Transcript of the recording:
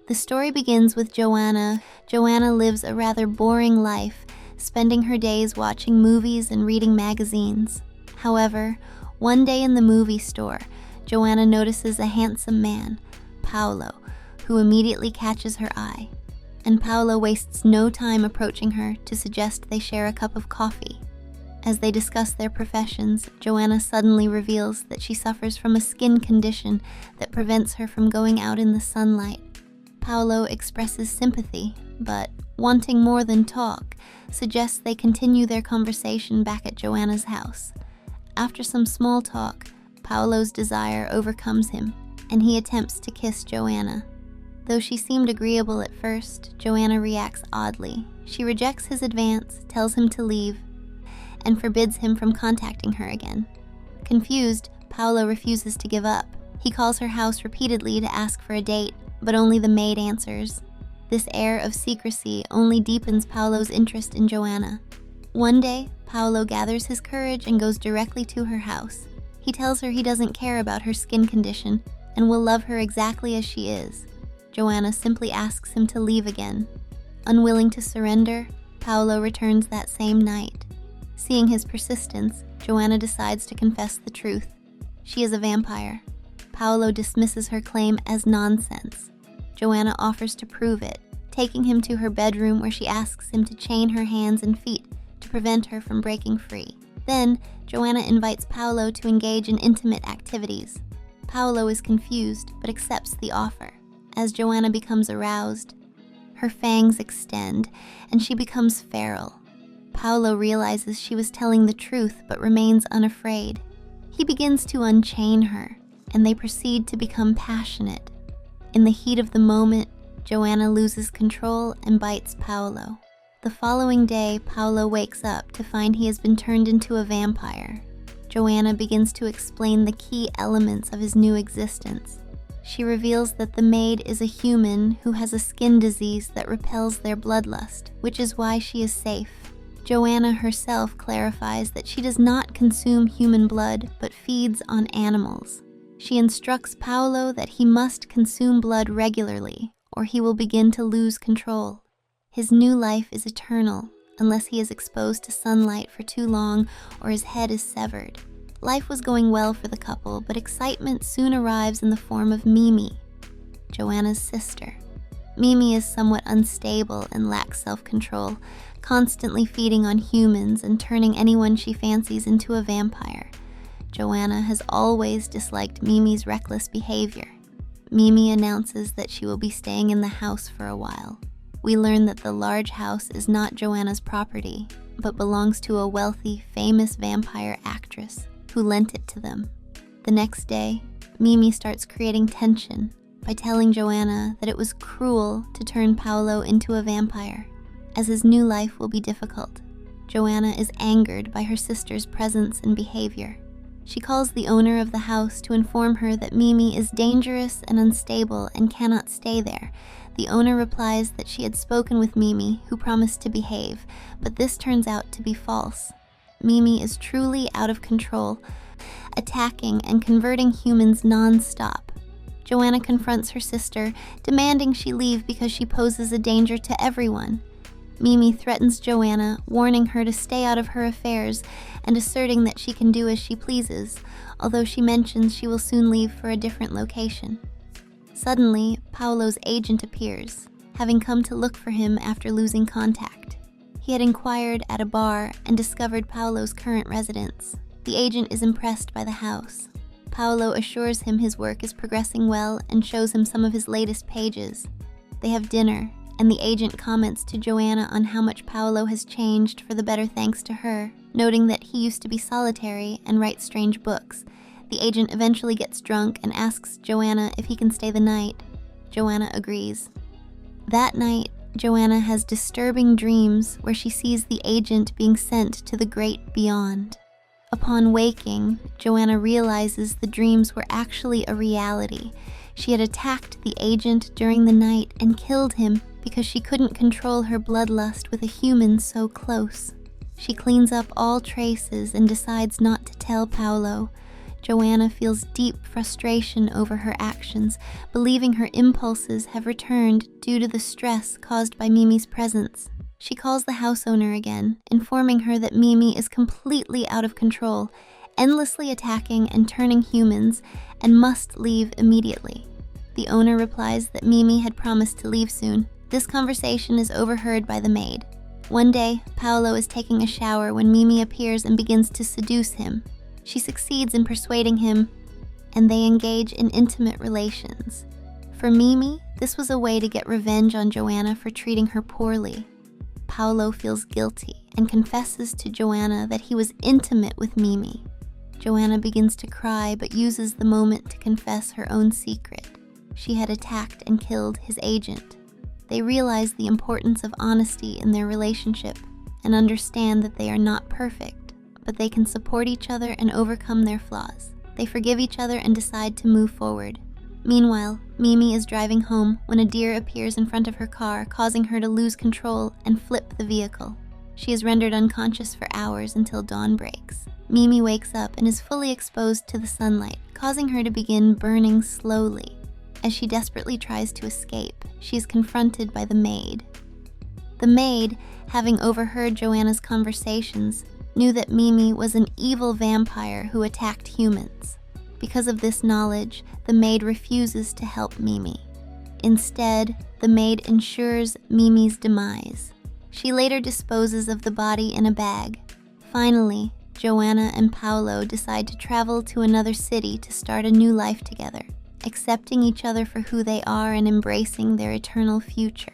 The story begins with Joanna. Joanna lives a rather boring life, spending her days watching movies and reading magazines. However, one day in the movie store, Joanna notices a handsome man, Paolo, who immediately catches her eye. And Paolo wastes no time approaching her to suggest they share a cup of coffee. As they discuss their professions, Joanna suddenly reveals that she suffers from a skin condition that prevents her from going out in the sunlight. Paolo expresses sympathy, but, wanting more than talk, suggests they continue their conversation back at Joanna's house. After some small talk, Paolo's desire overcomes him, and he attempts to kiss Joanna. Though she seemed agreeable at first, Joanna reacts oddly. She rejects his advance, tells him to leave, and forbids him from contacting her again. Confused, Paolo refuses to give up. He calls her house repeatedly to ask for a date, but only the maid answers. This air of secrecy only deepens Paolo's interest in Joanna. One day, Paolo gathers his courage and goes directly to her house. He tells her he doesn't care about her skin condition and will love her exactly as she is. Joanna simply asks him to leave again. Unwilling to surrender, Paolo returns that same night. Seeing his persistence, Joanna decides to confess the truth. She is a vampire. Paolo dismisses her claim as nonsense. Joanna offers to prove it, taking him to her bedroom where she asks him to chain her hands and feet to prevent her from breaking free. Then, Joanna invites Paolo to engage in intimate activities. Paolo is confused but accepts the offer. As Joanna becomes aroused, her fangs extend and she becomes feral. Paolo realizes she was telling the truth but remains unafraid. He begins to unchain her, and they proceed to become passionate. In the heat of the moment, Joanna loses control and bites Paolo. The following day, Paolo wakes up to find he has been turned into a vampire. Joanna begins to explain the key elements of his new existence. She reveals that the maid is a human who has a skin disease that repels their bloodlust, which is why she is safe. Joanna herself clarifies that she does not consume human blood, but feeds on animals. She instructs Paolo that he must consume blood regularly, or he will begin to lose control. His new life is eternal, unless he is exposed to sunlight for too long or his head is severed. Life was going well for the couple, but excitement soon arrives in the form of Mimi, Joanna's sister. Mimi is somewhat unstable and lacks self-control, constantly feeding on humans and turning anyone she fancies into a vampire. Joanna has always disliked Mimi's reckless behavior. Mimi announces that she will be staying in the house for a while. We learn that the large house is not Joanna's property, but belongs to a wealthy, famous vampire actress who lent it to them. The next day, Mimi starts creating tension by telling Joanna that it was cruel to turn Paolo into a vampire, as his new life will be difficult. Joanna is angered by her sister's presence and behavior. She calls the owner of the house to inform her that Mimi is dangerous and unstable and cannot stay there. The owner replies that she had spoken with Mimi, who promised to behave, but this turns out to be false. Mimi is truly out of control, attacking and converting humans non-stop. Joanna confronts her sister, demanding she leave because she poses a danger to everyone. Mimi threatens Joanna, warning her to stay out of her affairs and asserting that she can do as she pleases, although she mentions she will soon leave for a different location. Suddenly, Paolo's agent appears, having come to look for him after losing contact. He had inquired at a bar and discovered Paolo's current residence. The agent is impressed by the house. Paolo assures him his work is progressing well and shows him some of his latest pages. They have dinner, and the agent comments to Joanna on how much Paolo has changed for the better thanks to her, noting that he used to be solitary and write strange books. The agent eventually gets drunk and asks Joanna if he can stay the night. Joanna agrees. That night, Joanna has disturbing dreams where she sees the agent being sent to the great beyond. Upon waking, Joanna realizes the dreams were actually a reality. She had attacked the agent during the night and killed him because she couldn't control her bloodlust with a human so close. She cleans up all traces and decides not to tell Paolo. Joanna feels deep frustration over her actions, believing her impulses have returned due to the stress caused by Mimi's presence. She calls the house owner again, informing her that Mimi is completely out of control, endlessly attacking and turning humans, and must leave immediately. The owner replies that Mimi had promised to leave soon. This conversation is overheard by the maid. One day, Paolo is taking a shower when Mimi appears and begins to seduce him. She succeeds in persuading him, and they engage in intimate relations. For Mimi, this was a way to get revenge on Joanna for treating her poorly. Paolo feels guilty and confesses to Joanna that he was intimate with Mimi. Joanna begins to cry but uses the moment to confess her own secret. She had attacked and killed his agent. They realize the importance of honesty in their relationship and understand that they are not perfect, but they can support each other and overcome their flaws. They forgive each other and decide to move forward. Meanwhile, Mimi is driving home when a deer appears in front of her car, causing her to lose control and flip the vehicle. She is rendered unconscious for hours until dawn breaks. Mimi wakes up and is fully exposed to the sunlight, causing her to begin burning slowly. As she desperately tries to escape, she is confronted by the maid. The maid, having overheard Joanna's conversations, knew that Mimi was an evil vampire who attacked humans. Because of this knowledge, the maid refuses to help Mimi. Instead, the maid ensures Mimi's demise. She later disposes of the body in a bag. Finally, Joanna and Paolo decide to travel to another city to start a new life together, accepting each other for who they are and embracing their eternal future.